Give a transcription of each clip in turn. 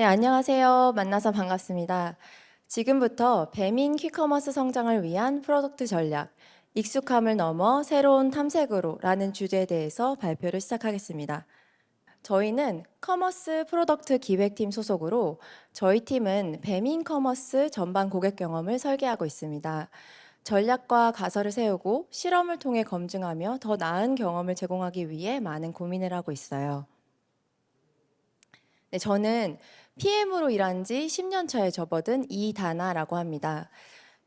네, 안녕하세요. 만나서 반갑습니다. 지금부터 배민 퀵커머스 성장을 위한 프로덕트 전략, 익숙함을 넘어 새로운 탐색으로 라는 주제에 대해서 발표를 시작하겠습니다. 저희는 커머스 프로덕트 기획팀 소속으로 저희 팀은 배민 커머스 전반 고객 경험을 설계하고 있습니다. 전략과 가설을 세우고 실험을 통해 검증하며 더 나은 경험을 제공하기 위해 많은 고민을 하고 있어요. 네, 저는 PM으로 일한 지 10년 차에 접어든 이다나라고 합니다.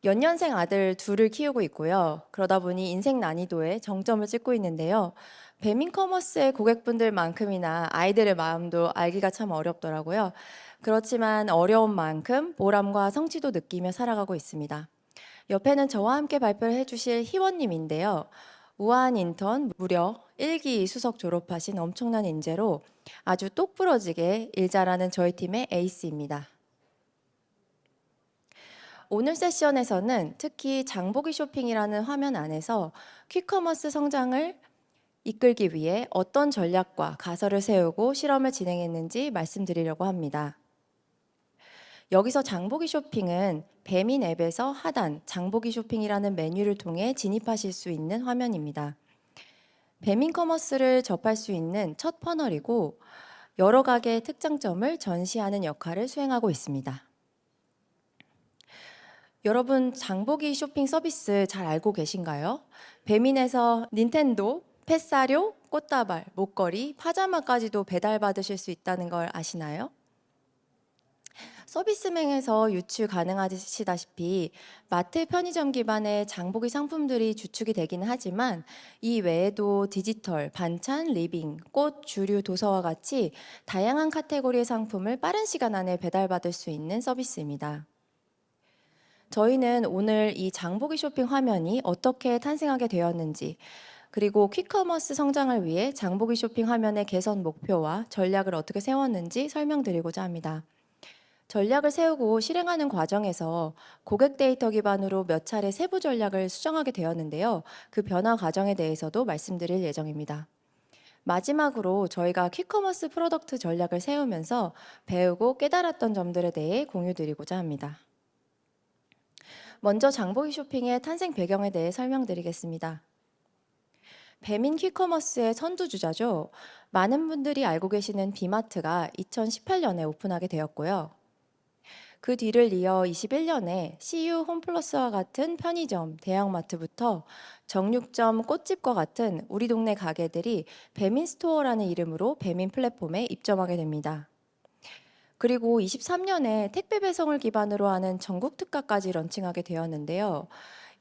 연년생 아들 둘을 키우고 있고요. 그러다 보니 인생 난이도에 정점을 찍고 있는데요. 배민 커머스의 고객분들만큼이나 아이들의 마음도 알기가 참 어렵더라고요. 그렇지만 어려운 만큼 보람과 성취도 느끼며 살아가고 있습니다. 옆에는 저와 함께 발표를 해주실 희원님인데요. 우아한 인턴, 무려 1기 수석 졸업하신 엄청난 인재로 아주 똑부러지게 일 잘하는 저희 팀의 에이스입니다. 오늘 세션에서는 특히 장보기 쇼핑이라는 화면 안에서 퀵커머스 성장을 이끌기 위해 어떤 전략과 가설을 세우고 실험을 진행했는지 말씀드리려고 합니다. 여기서 장보기 쇼핑은 배민 앱에서 하단 장보기 쇼핑이라는 메뉴를 통해 진입하실 수 있는 화면입니다. 배민 커머스를 접할 수 있는 첫 퍼널이고 여러 가게의 특장점을 전시하는 역할을 수행하고 있습니다. 여러분 장보기 쇼핑 서비스 잘 알고 계신가요? 배민에서 닌텐도, 펫사료, 꽃다발, 목걸이, 파자마까지도 배달받으실 수 있다는 걸 아시나요? 서비스명에서 유추 가능하시다시피 마트 편의점 기반의 장보기 상품들이 주축이 되기는 하지만 이 외에도 디지털, 반찬, 리빙, 꽃, 주류, 도서와 같이 다양한 카테고리의 상품을 빠른 시간 안에 배달받을 수 있는 서비스입니다. 저희는 오늘 이 장보기 쇼핑 화면이 어떻게 탄생하게 되었는지, 그리고 퀵커머스 성장을 위해 장보기 쇼핑 화면의 개선 목표와 전략을 어떻게 세웠는지 설명드리고자 합니다. 전략을 세우고 실행하는 과정에서 고객 데이터 기반으로 몇 차례 세부 전략을 수정하게 되었는데요. 그 변화 과정에 대해서도 말씀드릴 예정입니다. 마지막으로 저희가 퀵커머스 프로덕트 전략을 세우면서 배우고 깨달았던 점들에 대해 공유드리고자 합니다. 먼저 장보기 쇼핑의 탄생 배경에 대해 설명드리겠습니다. 배민 퀵커머스의 선두주자죠. 많은 분들이 알고 계시는 비마트가 2018년에 오픈하게 되었고요. 그 뒤를 이어 21년에 CU 홈플러스와 같은 편의점, 대형마트부터 정육점, 꽃집과 같은 우리 동네 가게들이 배민스토어라는 이름으로 배민 플랫폼에 입점하게 됩니다. 그리고 23년에 택배 배송을 기반으로 하는 전국 특가까지 런칭하게 되었는데요.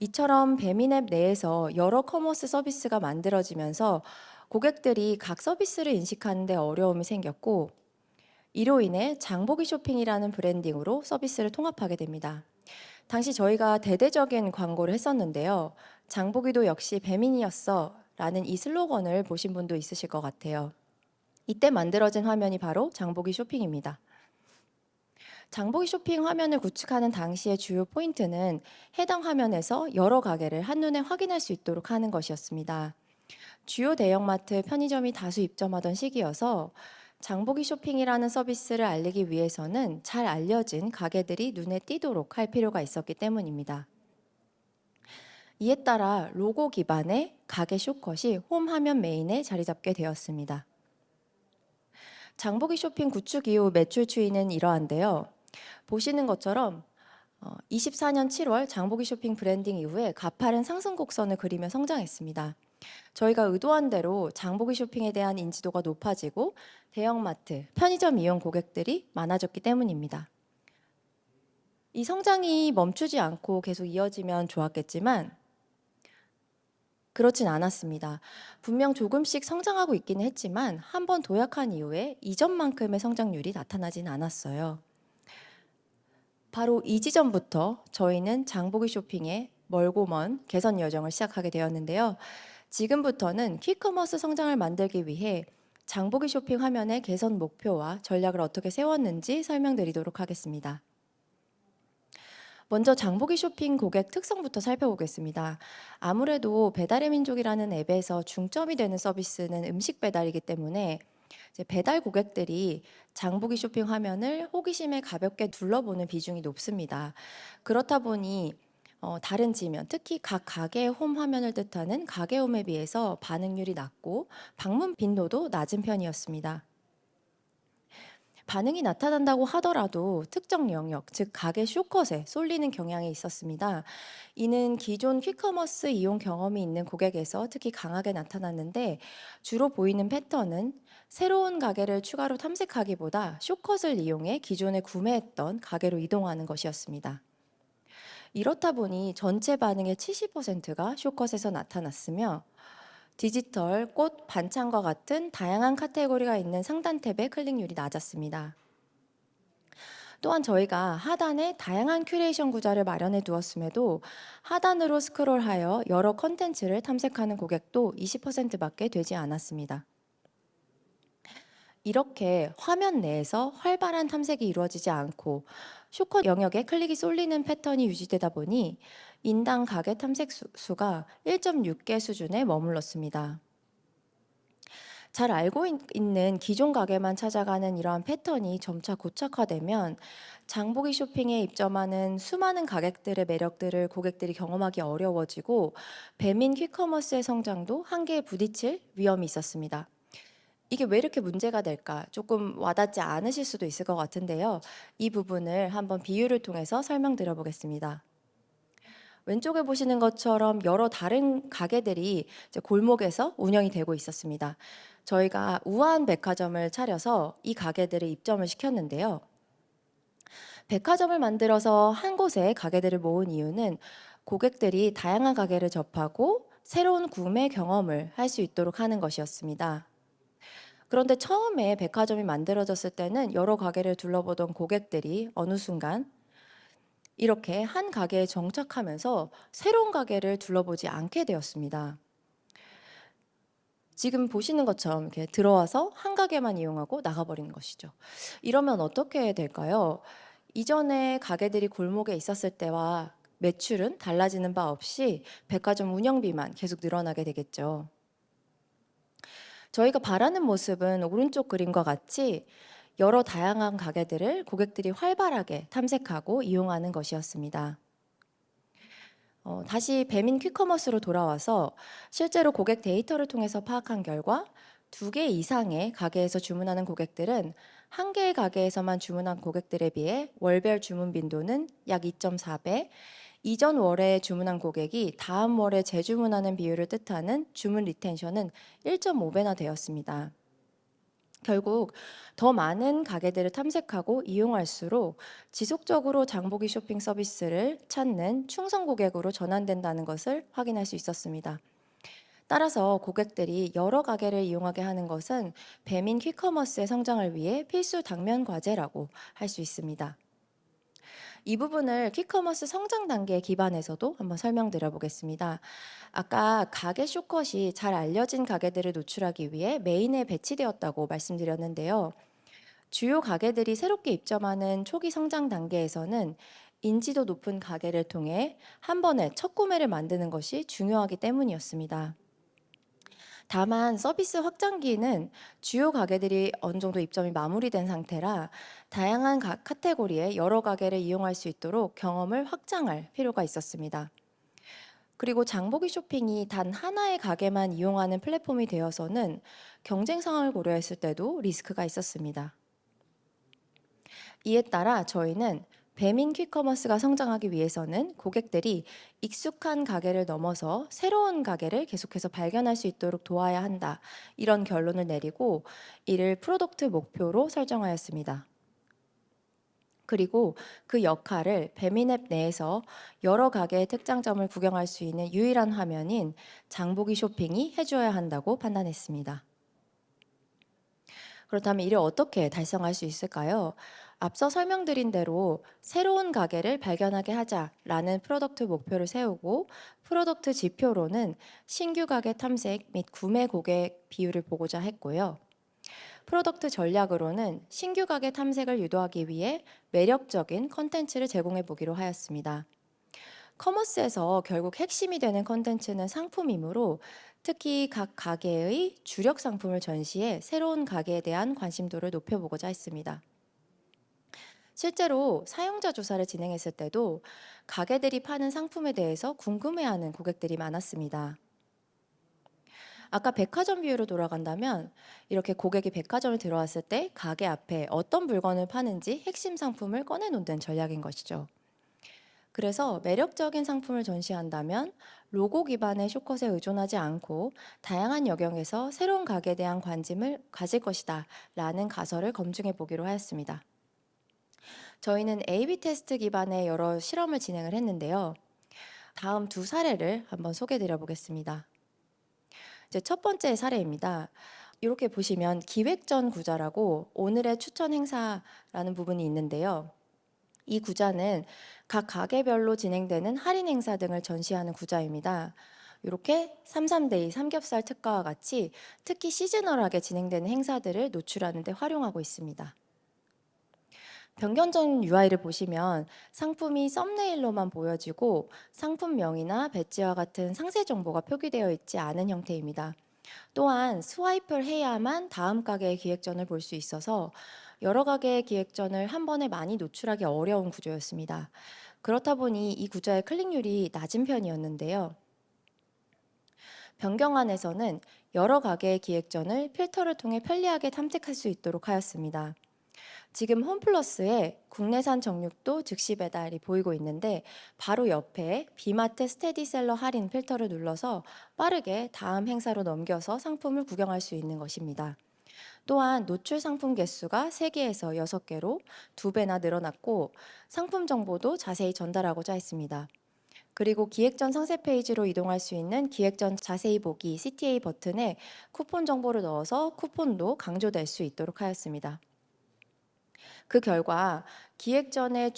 이처럼 배민앱 내에서 여러 커머스 서비스가 만들어지면서 고객들이 각 서비스를 인식하는 데 어려움이 생겼고 이로 인해 장보기 쇼핑이라는 브랜딩으로 서비스를 통합하게 됩니다. 당시 저희가 대대적인 광고를 했었는데요. 장보기도 역시 배민이었어 라는 이 슬로건을 보신 분도 있으실 것 같아요. 이때 만들어진 화면이 바로 장보기 쇼핑입니다. 장보기 쇼핑 화면을 구축하는 당시의 주요 포인트는 해당 화면에서 여러 가게를 한눈에 확인할 수 있도록 하는 것이었습니다. 주요 대형마트, 편의점이 다수 입점하던 시기여서 장보기 쇼핑이라는 서비스를 알리기 위해서는 잘 알려진 가게들이 눈에 띄도록 할 필요가 있었기 때문입니다. 이에 따라 로고 기반의 가게 쇼컷이 홈 화면 메인에 자리 잡게 되었습니다. 장보기 쇼핑 구축 이후 매출 추이는 이러한데요. 보시는 것처럼 24년 7월 장보기 쇼핑 브랜딩 이후에 가파른 상승 곡선을 그리며 성장했습니다. 저희가 의도한 대로 장보기 쇼핑에 대한 인지도가 높아지고 대형마트, 편의점 이용 고객들이 많아졌기 때문입니다. 이 성장이 멈추지 않고 계속 이어지면 좋았겠지만 그렇진 않았습니다. 분명 조금씩 성장하고 있기는 했지만 한 번 도약한 이후에 이전만큼의 성장률이 나타나진 않았어요. 바로 이 지점부터 저희는 장보기 쇼핑의 멀고 먼 개선 여정을 시작하게 되었는데요. 지금부터는 퀵커머스 성장을 만들기 위해 장보기 쇼핑 화면의 개선 목표와 전략을 어떻게 세웠는지 설명드리도록 하겠습니다. 먼저 장보기 쇼핑 고객 특성부터 살펴보겠습니다. 아무래도 배달의 민족이라는 앱에서 중점이 되는 서비스는 음식 배달이기 때문에 이제 배달 고객들이 장보기 쇼핑 화면을 호기심에 가볍게 둘러보는 비중이 높습니다. 그렇다 보니 다른 지면, 특히 각 가게의 홈 화면을 뜻하는 가게홈에 비해서 반응률이 낮고 방문 빈도도 낮은 편이었습니다. 반응이 나타난다고 하더라도 특정 영역, 즉 가게 쇼컷에 쏠리는 경향이 있었습니다. 이는 기존 퀵커머스 이용 경험이 있는 고객에서 특히 강하게 나타났는데, 주로 보이는 패턴은 새로운 가게를 추가로 탐색하기보다 쇼컷을 이용해 기존에 구매했던 가게로 이동하는 것이었습니다. 이렇다 보니 전체 반응의 70%가 쇼컷에서 나타났으며, 디지털, 꽃, 반찬과 같은 다양한 카테고리가 있는 상단 탭의 클릭률이 낮았습니다. 또한 저희가 하단에 다양한 큐레이션 구자를 마련해 두었음에도 하단으로 스크롤하여 여러 컨텐츠를 탐색하는 고객도 20%밖에 되지 않았습니다. 이렇게 화면 내에서 활발한 탐색이 이루어지지 않고 쇼컷 영역에 클릭이 쏠리는 패턴이 유지되다 보니 인당 가게 탐색 수가 1.6개 수준에 머물렀습니다. 잘 알고 있는 기존 가게만 찾아가는 이러한 패턴이 점차 고착화되면 장보기 쇼핑에 입점하는 수많은 가격들의 매력들을 고객들이 경험하기 어려워지고 배민 퀵커머스의 성장도 한계에 부딪힐 위험이 있었습니다. 이게 왜 이렇게 문제가 될까? 조금 와닿지 않으실 수도 있을 것 같은데요. 이 부분을 한번 비유를 통해서 설명드려 보겠습니다. 왼쪽에 보시는 것처럼 여러 다른 가게들이 이제 골목에서 운영이 되고 있었습니다. 저희가 우아한 백화점을 차려서 이 가게들을 입점을 시켰는데요. 백화점을 만들어서 한 곳에 가게들을 모은 이유는 고객들이 다양한 가게를 접하고 새로운 구매 경험을 할 수 있도록 하는 것이었습니다. 그런데 처음에 백화점이 만들어졌을 때는 여러 가게를 둘러보던 고객들이 어느 순간 이렇게 한 가게에 정착하면서 새로운 가게를 둘러보지 않게 되었습니다. 지금 보시는 것처럼 이렇게 들어와서 한 가게만 이용하고 나가버리는 것이죠. 이러면 어떻게 될까요? 이전에 가게들이 골목에 있었을 때와 매출은 달라지는 바 없이 백화점 운영비만 계속 늘어나게 되겠죠. 저희가 바라는 모습은 오른쪽 그림과 같이 여러 다양한 가게들을 고객들이 활발하게 탐색하고 이용하는 것이었습니다. 다시 배민 퀵커머스로 돌아와서 실제로 고객 데이터를 통해서 파악한 결과 2개 이상의 가게에서 주문하는 고객들은 한 개의 가게에서만 주문한 고객들에 비해 월별 주문 빈도는 약 2.4배, 이전 월에 주문한 고객이 다음 월에 재주문하는 비율을 뜻하는 주문 리텐션은 1.5배나 되었습니다. 결국 더 많은 가게들을 탐색하고 이용할수록 지속적으로 장보기 쇼핑 서비스를 찾는 충성 고객으로 전환된다는 것을 확인할 수 있었습니다. 따라서 고객들이 여러 가게를 이용하게 하는 것은 배민 퀵커머스의 성장을 위해 필수 당면 과제라고 할 수 있습니다. 이 부분을 퀵커머스 성장 단계 기반에서도 한번 설명드려 보겠습니다. 아까 가게 쇼컷이 잘 알려진 가게들을 노출하기 위해 메인에 배치되었다고 말씀드렸는데요. 주요 가게들이 새롭게 입점하는 초기 성장 단계에서는 인지도 높은 가게를 통해 한 번에 첫 구매를 만드는 것이 중요하기 때문이었습니다. 다만 서비스 확장기는 주요 가게들이 어느 정도 입점이 마무리된 상태라 다양한 카테고리의 여러 가게를 이용할 수 있도록 경험을 확장할 필요가 있었습니다. 그리고 장보기 쇼핑이 단 하나의 가게만 이용하는 플랫폼이 되어서는 경쟁 상황을 고려했을 때도 리스크가 있었습니다. 이에 따라 저희는 배민 퀵커머스가 성장하기 위해서는 고객들이 익숙한 가게를 넘어서 새로운 가게를 계속해서 발견할 수 있도록 도와야 한다. 이런 결론을 내리고 이를 프로덕트 목표로 설정하였습니다. 그리고 그 역할을 배민 앱 내에서 여러 가게의 특장점을 구경할 수 있는 유일한 화면인 장보기 쇼핑이 해줘야 한다고 판단했습니다. 그렇다면 이를 어떻게 달성할 수 있을까요? 앞서 설명드린 대로 새로운 가게를 발견하게 하자라는 프로덕트 목표를 세우고 프로덕트 지표로는 신규 가게 탐색 및 구매 고객 비율을 보고자 했고요. 프로덕트 전략으로는 신규 가게 탐색을 유도하기 위해 매력적인 컨텐츠를 제공해 보기로 하였습니다. 커머스에서 결국 핵심이 되는 컨텐츠는 상품이므로 특히 각 가게의 주력 상품을 전시해 새로운 가게에 대한 관심도를 높여보고자 했습니다. 실제로 사용자 조사를 진행했을 때도 가게들이 파는 상품에 대해서 궁금해하는 고객들이 많았습니다. 아까 백화점 비유로 돌아간다면 이렇게 고객이 백화점을 들어왔을 때 가게 앞에 어떤 물건을 파는지 핵심 상품을 꺼내놓는 전략인 것이죠. 그래서 매력적인 상품을 전시한다면 로고 기반의 쇼컷에 의존하지 않고 다양한 영역에서 새로운 가게에 대한 관심을 가질 것이다 라는 가설을 검증해 보기로 하였습니다. 저희는 A/B 테스트 기반의 여러 실험을 진행을 했는데요. 다음 두 사례를 한번 소개해 드려 보겠습니다. 이제 첫 번째 사례입니다. 이렇게 보시면 기획전 구자라고 오늘의 추천 행사라는 부분이 있는데요. 이 구자는 각 가게별로 진행되는 할인 행사 등을 전시하는 구자입니다. 이렇게 삼삼데이 삼겹살 특가와 같이 특히 시즈널하게 진행되는 행사들을 노출하는 데 활용하고 있습니다. 변경전 UI를 보시면 상품이 썸네일로만 보여지고 상품명이나 배지와 같은 상세 정보가 표기되어 있지 않은 형태입니다. 또한 스와이프를 해야만 다음 가게의 기획전을 볼 수 있어서 여러 가게의 기획전을 한 번에 많이 노출하기 어려운 구조였습니다. 그렇다 보니 이 구조의 클릭률이 낮은 편이었는데요. 변경안에서는 여러 가게의 기획전을 필터를 통해 편리하게 탐색할 수 있도록 하였습니다. 지금 홈플러스에 국내산 정육도 즉시 배달이 보이고 있는데 바로 옆에 비마트 스테디셀러 할인 필터를 눌러서 빠르게 다음 행사로 넘겨서 상품을 구경할 수 있는 것입니다. 또한 노출 상품 개수가 3개에서 6개로 2배나 늘어났고 상품 정보도 자세히 전달하고자 했습니다. 그리고 기획전 상세 페이지로 이동할 수 있는 기획전 자세히 보기 CTA 버튼에 쿠폰 정보를 넣어서 쿠폰도 강조될 수 있도록 하였습니다. 그 결과 기획전의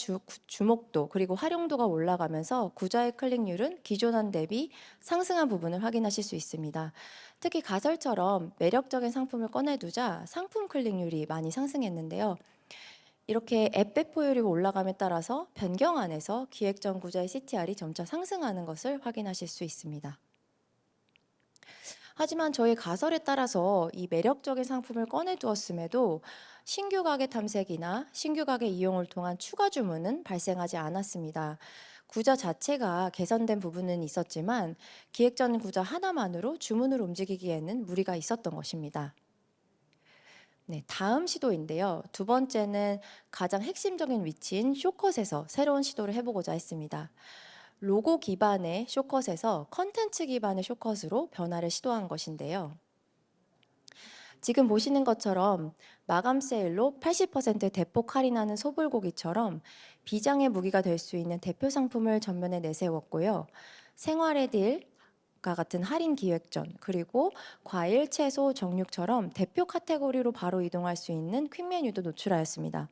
주목도 그리고 활용도가 올라가면서 구자의 클릭률은 기존한 대비 상승한 부분을 확인하실 수 있습니다. 특히 가설처럼 매력적인 상품을 꺼내두자 상품 클릭률이 많이 상승했는데요. 이렇게 앱 배포율이 올라감에 따라서 변경안에서 기획전 구자의 CTR이 점차 상승하는 것을 확인하실 수 있습니다. 하지만 저희 가설에 따라서 이 매력적인 상품을 꺼내 두었음에도 신규 가게 탐색이나 신규 가게 이용을 통한 추가 주문은 발생하지 않았습니다. 구자 자체가 개선된 부분은 있었지만 기획전 구자 하나만으로 주문을 움직이기에는 무리가 있었던 것입니다. 네, 다음 시도인데요. 두 번째는 가장 핵심적인 위치인 쇼컷에서 새로운 시도를 해보고자 했습니다. 로고 기반의 쇼컷에서 컨텐츠 기반의 쇼컷으로 변화를 시도한 것인데요. 지금 보시는 것처럼 마감 세일로 80% 대폭 할인하는 소불고기처럼 비장의 무기가 될 수 있는 대표 상품을 전면에 내세웠고요. 생활의 딜과 같은 할인 기획전, 그리고 과일, 채소, 정육처럼 대표 카테고리로 바로 이동할 수 있는 퀵 메뉴도 노출하였습니다.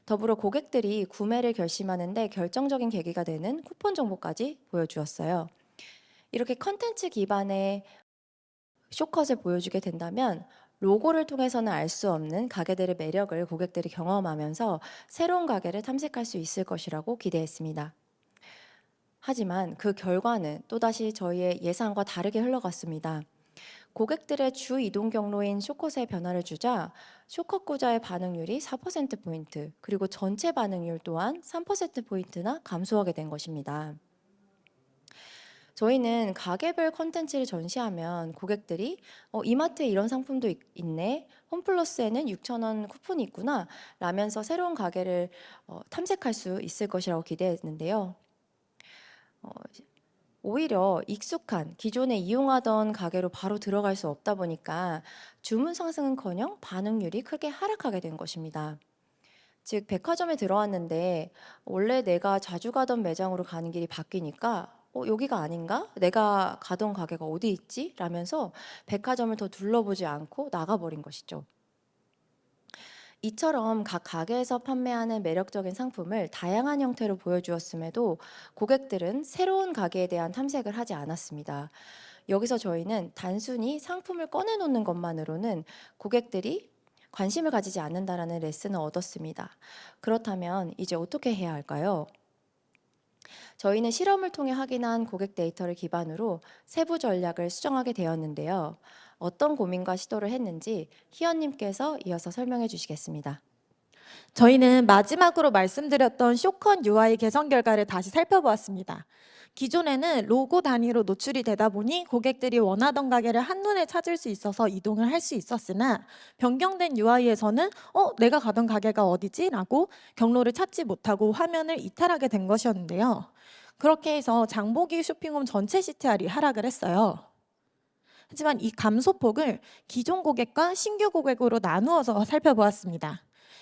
더불어 고객들이 구매를 결심하는데 결정적인 계기가 되는 쿠폰 정보까지 보여주었어요. 이렇게 컨텐츠 기반의 쇼컷을 보여주게 된다면 로고를 통해서는 알 수 없는 가게들의 매력을 고객들이 경험하면서 새로운 가게를 탐색할 수 있을 것이라고 기대했습니다. 하지만 그 결과는 또다시 저희의 예상과 다르게 흘러갔습니다. 고객들의 주 이동 경로인 쇼컷에 변화를 주자 쇼컷 구자의 반응률이 4%포인트, 그리고 전체 반응률 또한 3%포인트나 감소하게 된 것입니다. 저희는 가게별 컨텐츠를 전시하면 고객들이 이마트에 이런 상품도 있네, 홈플러스에는 6,000원 쿠폰이 있구나 라면서 새로운 가게를 탐색할 수 있을 것이라고 기대했는데요. 어, 오히려 익숙한 기존에 이용하던 가게로 바로 들어갈 수 없다 보니까 주문 상승은커녕 반응률이 크게 하락하게 된 것입니다. 즉 백화점에 들어왔는데 원래 내가 자주 가던 매장으로 가는 길이 바뀌니까 여기가 아닌가? 내가 가던 가게가 어디 있지? 라면서 백화점을 더 둘러보지 않고 나가버린 것이죠. 이처럼 각 가게에서 판매하는 매력적인 상품을 다양한 형태로 보여주었음에도 고객들은 새로운 가게에 대한 탐색을 하지 않았습니다. 여기서 저희는 단순히 상품을 꺼내놓는 것만으로는 고객들이 관심을 가지지 않는다라는 레슨을 얻었습니다. 그렇다면 이제 어떻게 해야 할까요? 저희는 실험을 통해 확인한 고객 데이터를 기반으로 세부 전략을 수정하게 되었는데요. 어떤 고민과 시도를 했는지 희연님께서 이어서 설명해 주시겠습니다. 저희는 마지막으로 말씀드렸던 쇼컨 UI 개선 결과를 다시 살펴보았습니다. 기존에는 로고 단위로 노출이 되다 보니 고객들이 원하던 가게를 한눈에 찾을 수 있어서 이동을 할 수 있었으나 변경된 UI에서는 내가 가던 가게가 어디지? 라고 경로를 찾지 못하고 화면을 이탈하게 된 것이었는데요. 그렇게 해서 장보기 쇼핑홈 전체 CTR이 하락을 했어요. 하지만 이 감소폭을 기존 고객과 신규 고객으로 나누어서 살펴보았습니다.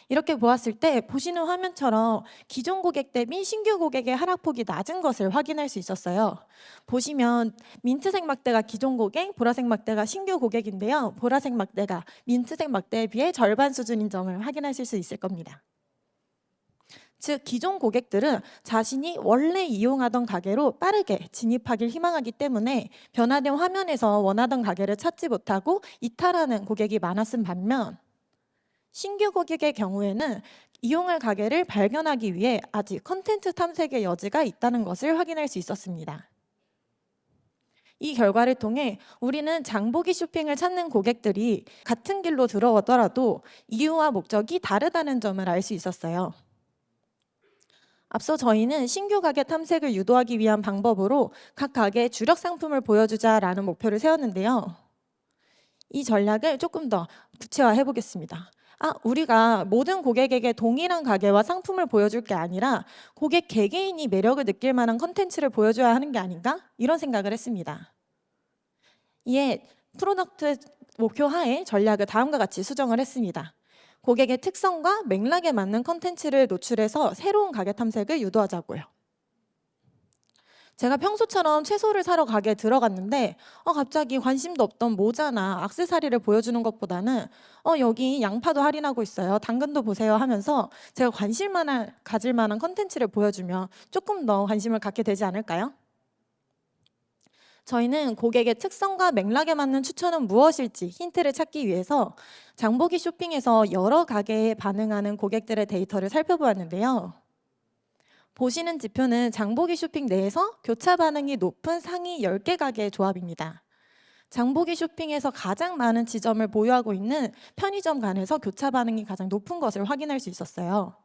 이렇게 보았을 때 보시는 화면처럼 기존 고객 대비 신규 고객의 하락폭이 낮은 것을 확인할 수 있었어요. 보시면 민트색 막대가 기존 고객, 보라색 막대가 신규 고객인데요. 보라색 막대가 민트색 막대에 비해 절반 수준인 점을 확인하실 수 있을 겁니다. 즉 기존 고객들은 자신이 원래 이용하던 가게로 빠르게 진입하길 희망하기 때문에 변화된 화면에서 원하던 가게를 찾지 못하고 이탈하는 고객이 많았음 반면 신규 고객의 경우에는 이용할 가게를 발견하기 위해 아직 컨텐츠 탐색의 여지가 있다는 것을 확인할 수 있었습니다. 이 결과를 통해 우리는 장보기 쇼핑을 찾는 고객들이 같은 길로 들어오더라도 이유와 목적이 다르다는 점을 알 수 있었어요. 앞서 저희는 신규 가게 탐색을 유도하기 위한 방법으로 각 가게의 주력 상품을 보여주자라는 목표를 세웠는데요. 이 전략을 조금 더 구체화해 보겠습니다. 우리가 모든 고객에게 동일한 가게와 상품을 보여줄 게 아니라 고객 개개인이 매력을 느낄 만한 컨텐츠를 보여줘야 하는 게 아닌가? 이런 생각을 했습니다. 이에 프로덕트 목표 하에 전략을 다음과 같이 수정을 했습니다. 고객의 특성과 맥락에 맞는 컨텐츠를 노출해서 새로운 가게 탐색을 유도하자고요. 제가 평소처럼 채소를 사러 가게에 들어갔는데 갑자기 관심도 없던 모자나 액세서리를 보여주는 것보다는 여기 양파도 할인하고 있어요. 당근도 보세요 하면서 제가 가질 만한 컨텐츠를 보여주면 조금 더 관심을 갖게 되지 않을까요? 저희는 고객의 특성과 맥락에 맞는 추천은 무엇일지 힌트를 찾기 위해서 장보기 쇼핑에서 여러 가게에 반응하는 고객들의 데이터를 살펴보았는데요. 보시는 지표는 장보기 쇼핑 내에서 교차 반응이 높은 상위 10개 가게의 조합입니다. 장보기 쇼핑에서 가장 많은 지점을 보유하고 있는 편의점 간에서 교차 반응이 가장 높은 것을 확인할 수 있었어요.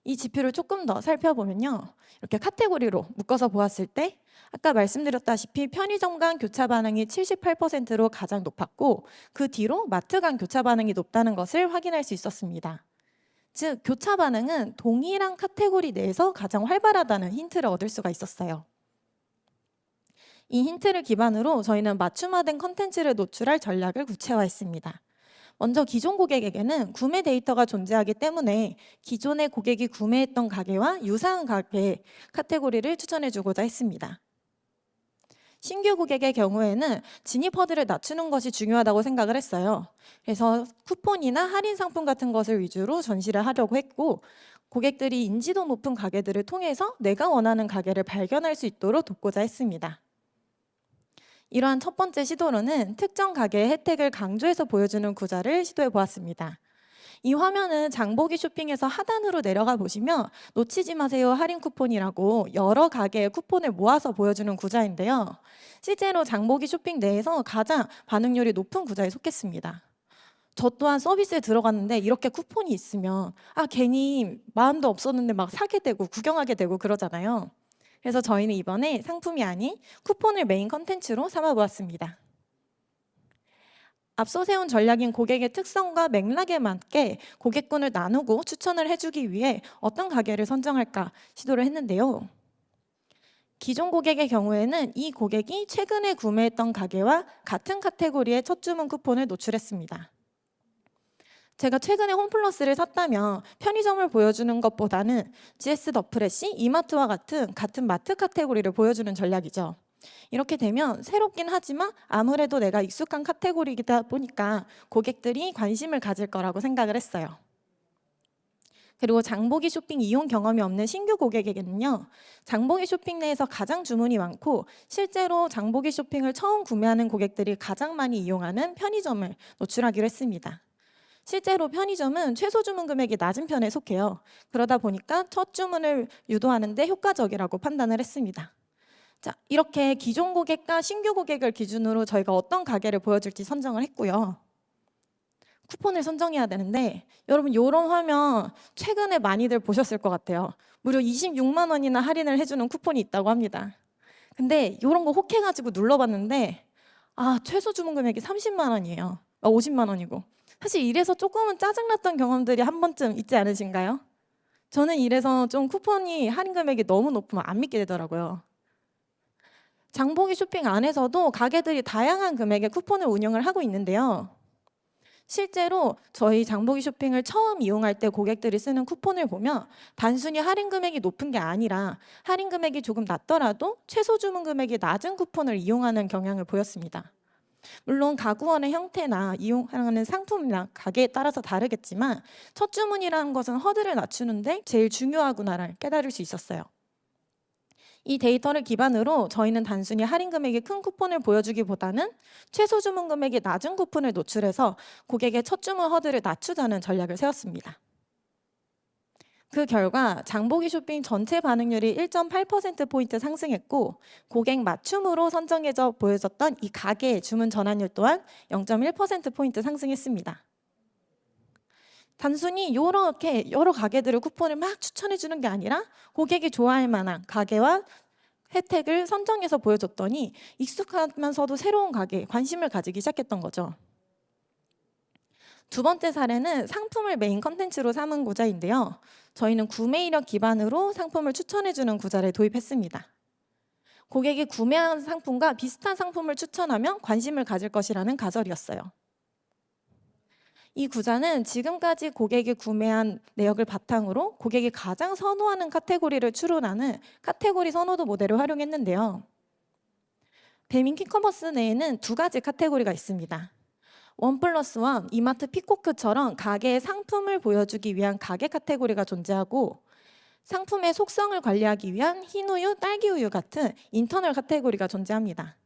이 지표를 조금 더 살펴보면요. 이렇게 카테고리로 묶어서 보았을 때 아까 말씀드렸다시피 편의점 간 교차 반응이 78%로 가장 높았고 그 뒤로 마트 간 교차 반응이 높다는 것을 확인할 수 있었습니다. 즉 교차 반응은 동일한 카테고리 내에서 가장 활발하다는 힌트를 얻을 수가 있었어요. 이 힌트를 기반으로 저희는 맞춤화된 컨텐츠를 노출할 전략을 구체화했습니다. 먼저 기존 고객에게는 구매 데이터가 존재하기 때문에 기존의 고객이 구매했던 가게와 유사한 가게 카테고리를 추천해주고자 했습니다. 신규 고객의 경우에는 진입 허들을 낮추는 것이 중요하다고 생각을 했어요. 그래서 쿠폰이나 할인 상품 같은 것을 위주로 전시를 하려고 했고 고객들이 인지도 높은 가게들을 통해서 내가 원하는 가게를 발견할 수 있도록 돕고자 했습니다. 이러한 첫 번째 시도로는 특정 가게의 혜택을 강조해서 보여주는 구자를 시도해 보았습니다. 이 화면은 장보기 쇼핑에서 하단으로 내려가 보시면 놓치지 마세요 할인 쿠폰이라고 여러 가게의 쿠폰을 모아서 보여주는 구자인데요. 실제로 장보기 쇼핑 내에서 가장 반응률이 높은 구자에 속했습니다. 저 또한 서비스에 들어갔는데 이렇게 쿠폰이 있으면 괜히 마음도 없었는데 막 사게 되고 구경하게 되고 그러잖아요. 그래서 저희는 이번에 상품이 아닌 쿠폰을 메인 컨텐츠로 삼아보았습니다. 앞서 세운 전략인 고객의 특성과 맥락에 맞게 고객군을 나누고 추천을 해주기 위해 어떤 가게를 선정할까 시도를 했는데요. 기존 고객의 경우에는 이 고객이 최근에 구매했던 가게와 같은 카테고리의 첫 주문 쿠폰을 노출했습니다. 제가 최근에 홈플러스를 샀다면 편의점을 보여주는 것보다는 GS 더 프레시, 이마트와 같은 마트 카테고리를 보여주는 전략이죠. 이렇게 되면 새롭긴 하지만 아무래도 내가 익숙한 카테고리이다 보니까 고객들이 관심을 가질 거라고 생각을 했어요. 그리고 장보기 쇼핑 이용 경험이 없는 신규 고객에게는요. 장보기 쇼핑 내에서 가장 주문이 많고 실제로 장보기 쇼핑을 처음 구매하는 고객들이 가장 많이 이용하는 편의점을 노출하기로 했습니다. 실제로 편의점은 최소 주문 금액이 낮은 편에 속해요. 그러다 보니까 첫 주문을 유도하는 데 효과적이라고 판단을 했습니다. 자, 이렇게 기존 고객과 신규 고객을 기준으로 저희가 어떤 가게를 보여줄지 선정을 했고요. 쿠폰을 선정해야 되는데 여러분 이런 화면 최근에 많이들 보셨을 것 같아요. 무려 26만 원이나 할인을 해주는 쿠폰이 있다고 합니다. 근데 이런 거 혹해가지고 눌러봤는데 최소 주문 금액이 30만 원이에요. 50만 원이고. 사실 이래서 조금은 짜증났던 경험들이 한 번쯤 있지 않으신가요? 저는 이래서 좀 쿠폰이 할인 금액이 너무 높으면 안 믿게 되더라고요. 장보기 쇼핑 안에서도 가게들이 다양한 금액의 쿠폰을 운영을 하고 있는데요. 실제로 저희 장보기 쇼핑을 처음 이용할 때 고객들이 쓰는 쿠폰을 보면 단순히 할인 금액이 높은 게 아니라 할인 금액이 조금 낮더라도 최소 주문 금액이 낮은 쿠폰을 이용하는 경향을 보였습니다. 물론 가구원의 형태나 이용하는 상품이나 가게에 따라서 다르겠지만 첫 주문이라는 것은 허들을 낮추는데 제일 중요하구나를 깨달을 수 있었어요. 이 데이터를 기반으로 저희는 단순히 할인 금액이 큰 쿠폰을 보여주기보다는 최소 주문 금액이 낮은 쿠폰을 노출해서 고객의 첫 주문 허들을 낮추자는 전략을 세웠습니다. 그 결과 장보기 쇼핑 전체 반응률이 1.8%포인트 상승했고 고객 맞춤으로 선정해져 보여졌던 이 가게의 주문 전환율 또한 0.1%포인트 상승했습니다. 단순히 이렇게 여러 가게들을 쿠폰을 막 추천해 주는 게 아니라 고객이 좋아할 만한 가게와 혜택을 선정해서 보여줬더니 익숙하면서도 새로운 가게에 관심을 가지기 시작했던 거죠. 두 번째 사례는 상품을 메인 컨텐츠로 삼은 구자인데요. 저희는 구매 이력 기반으로 상품을 추천해 주는 구자를 도입했습니다. 고객이 구매한 상품과 비슷한 상품을 추천하면 관심을 가질 것이라는 가설이었어요. 이 구자는 지금까지 고객이 구매한 내역을 바탕으로 고객이 가장 선호하는 카테고리를 추론하는 카테고리 선호도 모델을 활용했는데요. 배민 퀵커머스 내에는 두 가지 카테고리가 있습니다. 1+1, 이마트 피코크처럼 가게의 상품을 보여주기 위한 가게 카테고리가 존재하고 상품의 속성을 관리하기 위한 흰우유, 딸기우유 같은 인터널 카테고리가 존재합니다.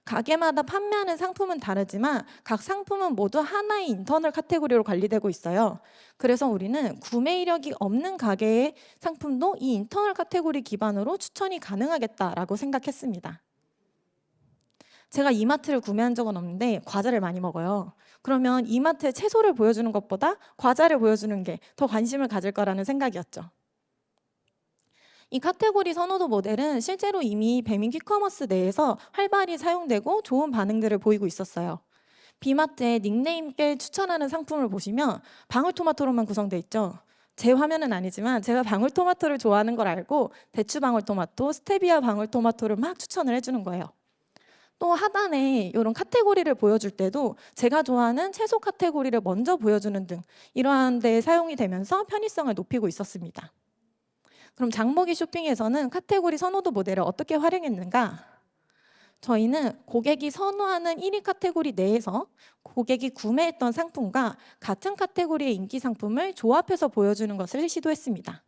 가게마다 판매하는 상품은 다르지만 각 상품은 모두 하나의 인터널 카테고리로 관리되고 있어요. 그래서 우리는 구매 이력이 없는 가게의 상품도 이 인터널 카테고리 기반으로 추천이 가능하겠다라고 생각했습니다. 제가 이마트를 구매한 적은 없는데 과자를 많이 먹어요. 그러면 이마트에 채소를 보여주는 것보다 과자를 보여주는 게 더 관심을 가질 거라는 생각이었죠. 이 카테고리 선호도 모델은 실제로 이미 배민 퀵커머스 내에서 활발히 사용되고 좋은 반응들을 보이고 있었어요. 비마트의 닉네임께 추천하는 상품을 보시면 방울토마토로만 구성되어 있죠. 제 화면은 아니지만 제가 방울토마토를 좋아하는 걸 알고 대추 방울토마토, 스테비아 방울토마토를 막 추천을 해주는 거예요. 또 하단에 이런 카테고리를 보여줄 때도 제가 좋아하는 채소 카테고리를 먼저 보여주는 등 이러한 데에 사용이 되면서 편의성을 높이고 있었습니다. 그럼 장보기 쇼핑에서는 카테고리 선호도 모델을 어떻게 활용했는가? 저희는 고객이 선호하는 1위 카테고리 내에서 고객이 구매했던 상품과 같은 카테고리의 인기 상품을 조합해서 보여주는 것을 시도했습니다.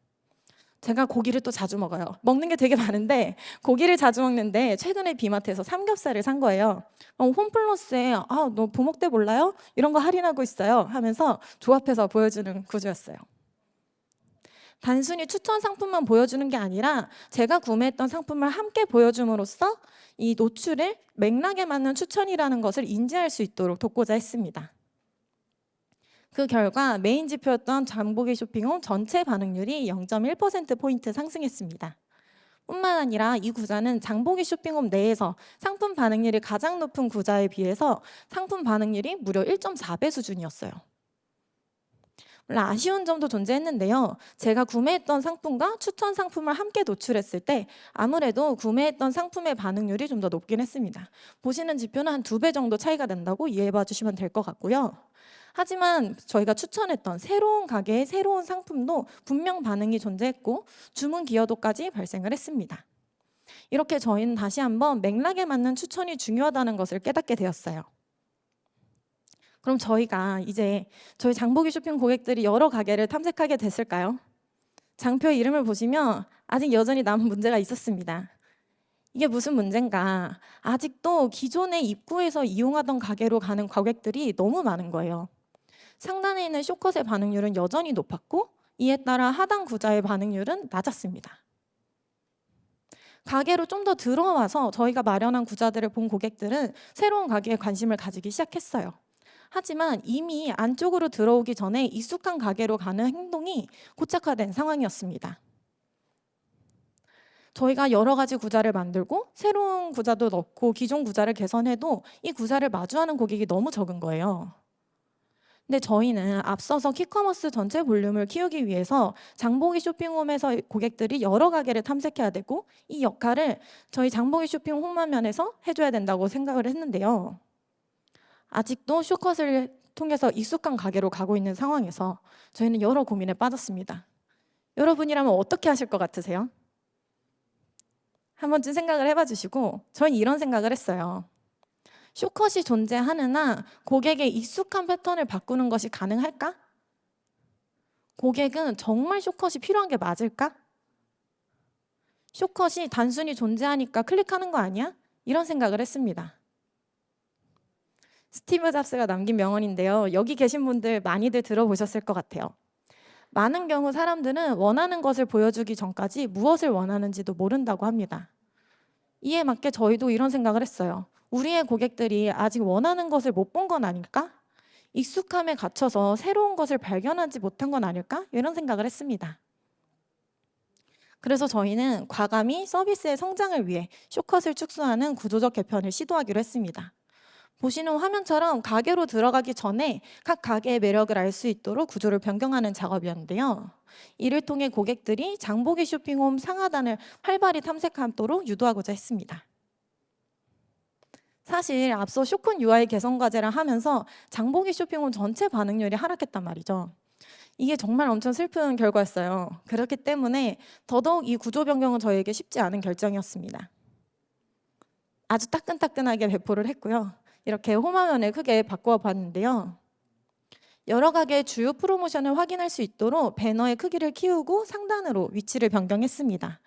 제가 고기를 또 자주 먹어요. 먹는 게 되게 많은데 고기를 자주 먹는데 최근에 비마트에서 삼겹살을 산 거예요. 홈플러스에 너 부먹대 몰라요? 이런 거 할인하고 있어요 하면서 조합해서 보여주는 구조였어요. 단순히 추천 상품만 보여주는 게 아니라 제가 구매했던 상품을 함께 보여줌으로써 이 노출을 맥락에 맞는 추천이라는 것을 인지할 수 있도록 돕고자 했습니다. 그 결과 메인 지표였던 장보기 쇼핑홈 전체 반응률이 0.1%포인트 상승했습니다. 뿐만 아니라 이 구자는 장보기 쇼핑홈 내에서 상품 반응률이 가장 높은 구자에 비해서 상품 반응률이 무려 1.4배 수준이었어요. 물론 아쉬운 점도 존재했는데요. 제가 구매했던 상품과 추천 상품을 함께 노출했을 때 아무래도 구매했던 상품의 반응률이 좀 더 높긴 했습니다. 보시는 지표는 한 2배 정도 차이가 난다고 이해해 봐 주시면 될 것 같고요. 하지만 저희가 추천했던 새로운 가게의 새로운 상품도 분명 반응이 존재했고 주문 기여도까지 발생을 했습니다. 이렇게 저희는 다시 한번 맥락에 맞는 추천이 중요하다는 것을 깨닫게 되었어요. 그럼 저희가 이제 저희 장보기 쇼핑 고객들이 여러 가게를 탐색하게 됐을까요? 장표 이름을 보시면 아직 여전히 남은 문제가 있었습니다. 이게 무슨 문제인가? 아직도 기존의 입구에서 이용하던 가게로 가는 고객들이 너무 많은 거예요. 상단에 있는 쇼컷의 반응률은 여전히 높았고 이에 따라 하단 구자의 반응률은 낮았습니다. 가게로 좀 더 들어와서 저희가 마련한 구자들을 본 고객들은 새로운 가게에 관심을 가지기 시작했어요. 하지만 이미 안쪽으로 들어오기 전에 익숙한 가게로 가는 행동이 고착화된 상황이었습니다. 저희가 여러 가지 구자를 만들고 새로운 구자도 넣고 기존 구자를 개선해도 이 구자를 마주하는 고객이 너무 적은 거예요. 근데 저희는 앞서서 키커머스 전체 볼륨을 키우기 위해서 장보기 쇼핑홈에서 고객들이 여러 가게를 탐색해야 되고 이 역할을 저희 장보기 쇼핑 홈화면에서 해줘야 된다고 생각을 했는데요. 아직도 쇼컷을 통해서 익숙한 가게로 가고 있는 상황에서 저희는 여러 고민에 빠졌습니다. 여러분이라면 어떻게 하실 것 같으세요? 한 번쯤 생각을 해봐 주시고 저희는 이런 생각을 했어요. 쇼컷이 존재하는 한 고객의 익숙한 패턴을 바꾸는 것이 가능할까? 고객은 정말 쇼컷이 필요한 게 맞을까? 쇼컷이 단순히 존재하니까 클릭하는 거 아니야? 이런 생각을 했습니다. 스티브 잡스가 남긴 명언인데요. 여기 계신 분들 많이들 들어보셨을 것 같아요. 많은 경우 사람들은 원하는 것을 보여주기 전까지 무엇을 원하는지도 모른다고 합니다. 이에 맞게 저희도 이런 생각을 했어요. 우리의 고객들이 아직 원하는 것을 못 본 건 아닐까? 익숙함에 갇혀서 새로운 것을 발견하지 못한 건 아닐까? 이런 생각을 했습니다. 그래서 저희는 과감히 서비스의 성장을 위해 쇼컷을 축소하는 구조적 개편을 시도하기로 했습니다. 보시는 화면처럼 가게로 들어가기 전에 각 가게의 매력을 알 수 있도록 구조를 변경하는 작업이었는데요. 이를 통해 고객들이 장보기 쇼핑홈 상하단을 활발히 탐색하도록 유도하고자 했습니다. 사실 앞서 쇼콘 UI 개선 과제를 하면서 장보기 쇼핑홈 전체 반응률이 하락했단 말이죠. 이게 정말 엄청 슬픈 결과였어요. 그렇기 때문에 더더욱 이 구조 변경은 저에게 쉽지 않은 결정이었습니다. 아주 따끈따끈하게 배포를 했고요. 이렇게 홈화면을 크게 바꾸어 봤는데요. 여러 가게의 주요 프로모션을 확인할 수 있도록 배너의 크기를 키우고 상단으로 위치를 변경했습니다.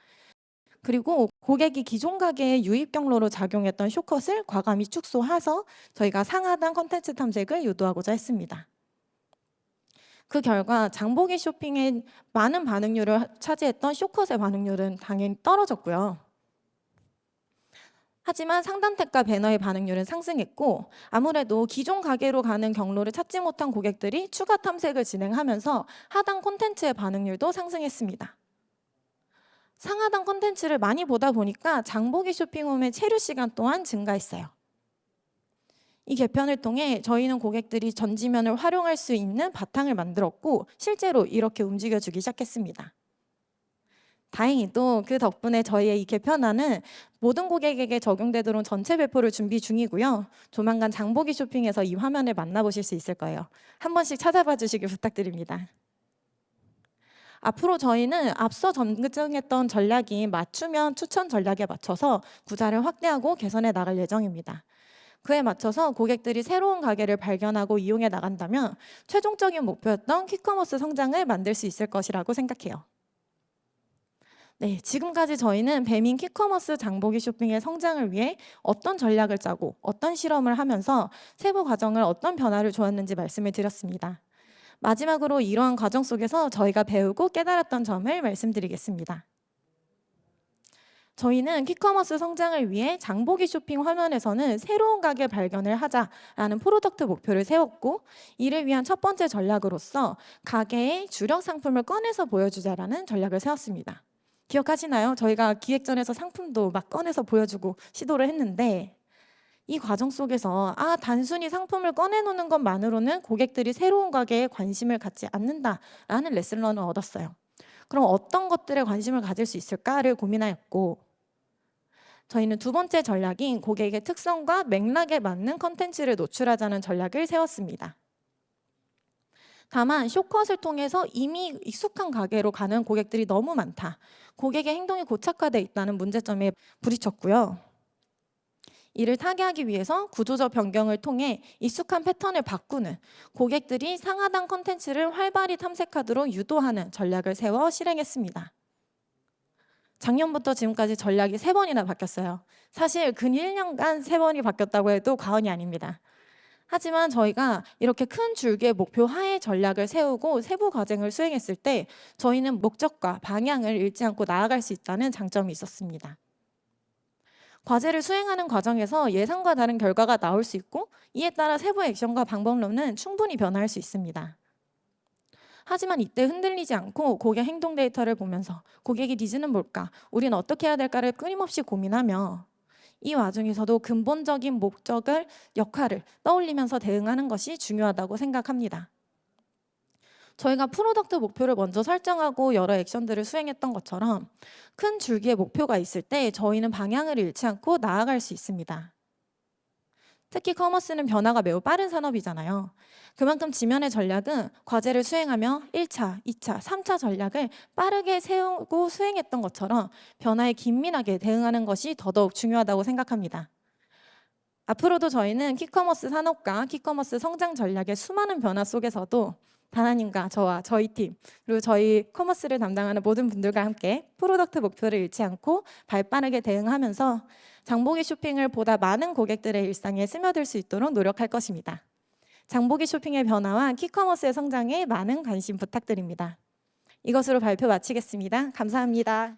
그리고 고객이 기존 가게의 유입 경로로 작용했던 쇼컷을 과감히 축소해서 저희가 상하단 콘텐츠 탐색을 유도하고자 했습니다. 그 결과 장보기 쇼핑의 많은 반응률을 차지했던 쇼컷의 반응률은 당연히 떨어졌고요. 하지만 상단 탭과 배너의 반응률은 상승했고 아무래도 기존 가게로 가는 경로를 찾지 못한 고객들이 추가 탐색을 진행하면서 하단 콘텐츠의 반응률도 상승했습니다. 상하단 콘텐츠를 많이 보다 보니까 장보기 쇼핑홈의 체류 시간 또한 증가했어요. 이 개편을 통해 저희는 고객들이 전지면을 활용할 수 있는 바탕을 만들었고 실제로 이렇게 움직여주기 시작했습니다. 다행히도 그 덕분에 저희의 이 개편안은 모든 고객에게 적용되도록 전체 배포를 준비 중이고요. 조만간 장보기 쇼핑에서 이 화면을 만나보실 수 있을 거예요. 한 번씩 찾아봐 주시길 부탁드립니다. 앞으로 저희는 앞서 점증했던 전략인 맞춤형 추천 전략에 맞춰서 구자를 확대하고 개선해 나갈 예정입니다. 그에 맞춰서 고객들이 새로운 가게를 발견하고 이용해 나간다면 최종적인 목표였던 퀵커머스 성장을 만들 수 있을 것이라고 생각해요. 네, 지금까지 저희는 배민 퀵커머스 장보기 쇼핑의 성장을 위해 어떤 전략을 짜고 어떤 실험을 하면서 세부 과정을 어떤 변화를 주었는지 말씀을 드렸습니다. 마지막으로 이러한 과정 속에서 저희가 배우고 깨달았던 점을 말씀드리겠습니다. 저희는 퀵커머스 성장을 위해 장보기 쇼핑 화면에서는 새로운 가게 발견을 하자라는 프로덕트 목표를 세웠고 이를 위한 첫 번째 전략으로서 가게의 주력 상품을 꺼내서 보여주자라는 전략을 세웠습니다. 기억하시나요? 저희가 기획전에서 상품도 막 꺼내서 보여주고 시도를 했는데 이 과정 속에서 단순히 상품을 꺼내놓는 것만으로는 고객들이 새로운 가게에 관심을 갖지 않는다라는 레슨런을 얻었어요. 그럼 어떤 것들에 관심을 가질 수 있을까를 고민하였고 저희는 두 번째 전략인 고객의 특성과 맥락에 맞는 컨텐츠를 노출하자는 전략을 세웠습니다. 다만 쇼컷을 통해서 이미 익숙한 가게로 가는 고객들이 너무 많다. 고객의 행동이 고착화되어 있다는 문제점에 부딪혔고요. 이를 타개하기 위해서 구조적 변경을 통해 익숙한 패턴을 바꾸는 고객들이 상하단 컨텐츠를 활발히 탐색하도록 유도하는 전략을 세워 실행했습니다. 작년부터 지금까지 전략이 3번이나 바뀌었어요. 사실 근 1년간 3번이 바뀌었다고 해도 과언이 아닙니다. 하지만 저희가 이렇게 큰 줄기의 목표 하에 전략을 세우고 세부 과정을 수행했을 때 저희는 목적과 방향을 잃지 않고 나아갈 수 있다는 장점이 있었습니다. 과제를 수행하는 과정에서 예상과 다른 결과가 나올 수 있고 이에 따라 세부 액션과 방법론은 충분히 변화할 수 있습니다. 하지만 이때 흔들리지 않고 고객 행동 데이터를 보면서 고객의 니즈는 뭘까? 우리는 어떻게 해야 될까를 끊임없이 고민하며 이 와중에서도 근본적인 목적을, 역할을 떠올리면서 대응하는 것이 중요하다고 생각합니다. 저희가 프로덕트 목표를 먼저 설정하고 여러 액션들을 수행했던 것처럼 큰 줄기의 목표가 있을 때 저희는 방향을 잃지 않고 나아갈 수 있습니다. 특히 커머스는 변화가 매우 빠른 산업이잖아요. 그만큼 지면의 전략은 과제를 수행하며 1차, 2차, 3차 전략을 빠르게 세우고 수행했던 것처럼 변화에 긴밀하게 대응하는 것이 더더욱 중요하다고 생각합니다. 앞으로도 저희는 키커머스 산업과 키커머스 성장 전략의 수많은 변화 속에서도 다나님과 저와 저희 팀 그리고 저희 커머스를 담당하는 모든 분들과 함께 프로덕트 목표를 잃지 않고 발빠르게 대응하면서 장보기 쇼핑을 보다 많은 고객들의 일상에 스며들 수 있도록 노력할 것입니다. 장보기 쇼핑의 변화와 키커머스의 성장에 많은 관심 부탁드립니다. 이것으로 발표 마치겠습니다. 감사합니다.